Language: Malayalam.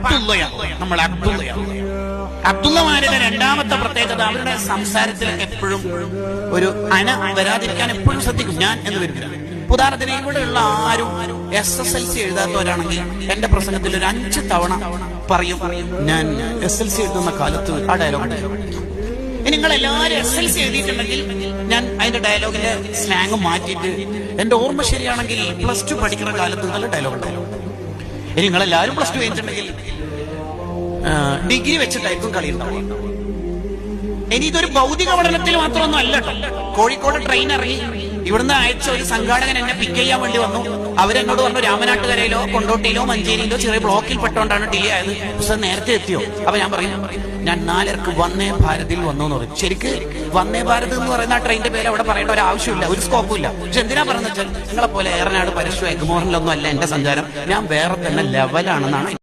അബ്ദുള്ളയാണ്. നമ്മൾ അബ്ദുള്ളയാണ്. അബ്ദുള്ളമാരുടെ രണ്ടാമത്തെ പ്രത്യേകത, അവരുടെ സംസാരത്തിലൊക്കെ എപ്പോഴും ഒരു അന വരാതിരിക്കാൻ എപ്പോഴും ശ്രദ്ധിക്കും. ഞാൻ എന്ന് വരില്ല. ഉദാഹരണത്തിന് ഇവിടെയുള്ള ആരും SSLC എഴുതാത്തവരാണെങ്കിൽ എന്റെ പ്രസംഗത്തിൽ ഒരു 5 തവണ പറയും, ഞാൻ SLC എഴുതുന്ന കാലത്ത് ആ ഡയലോഗ്. നിങ്ങൾ എല്ലാവരും SLC എഴുതിയിട്ടുണ്ടെങ്കിൽ ഞാൻ അതിന്റെ ഡയലോഗിന്റെ സ്ലാങ് മാറ്റിയിട്ട്, എന്റെ ഓർമ്മ ശരിയാണെങ്കിൽ +2 പഠിക്കുന്ന കാലത്ത് നല്ല ഡയലോഗ് ഉണ്ടായിരുന്നു. ഇനി നിങ്ങളെല്ലാവരും +2 കഴിഞ്ഞിട്ടുണ്ടെങ്കിൽ ഡിഗ്രി വെച്ചിട്ടായിരിക്കും കളി ഉണ്ടാവും. ഇനി ഇതൊരു ഭൗതിക പഠനത്തിൽ മാത്രമൊന്നും അല്ല കേട്ടോ. കോഴിക്കോട് ട്രെയിൻ ഇറങ്ങി ഇവിടുന്ന് അയച്ച ഒരു സംഘാടകൻ എന്നെ പിക്ക് ചെയ്യാൻ വേണ്ടി വന്നു. അവരെന്നോട് പറഞ്ഞു, രാമനാട്ടുകരയിലോ കൊണ്ടോട്ടിയിലോ മഞ്ചേരിയിലോ ചെറിയ ബ്ലോക്കിൽ പെട്ടോണ്ടാണ് ഡിലേ ആയത്, പക്ഷെ നേരത്തെ എത്തിയോ? അപ്പൊ ഞാൻ പറയും, ഞാൻ 4:30 വന്ദേ ഭാരതിൽ വന്നു എന്ന് പറയും. ശരിക്ക് വന്ദേ ഭാരത് എന്ന് പറയുന്ന ആ ട്രെയിനിന്റെ പേര് അവിടെ പറയേണ്ട ഒരു ആവശ്യമില്ല, ഒരു സ്കോപ്പും ഇല്ല. പക്ഷെ എന്തിനാ പറയുന്നത് വെച്ചാൽ, നിങ്ങളെ പോലെ ഏറനാട് പരശു എഗ്മോറിലൊന്നും അല്ല എന്റെ സഞ്ചാരം, ഞാൻ വേറെ തന്നെ ലെവലാണെന്നാണ്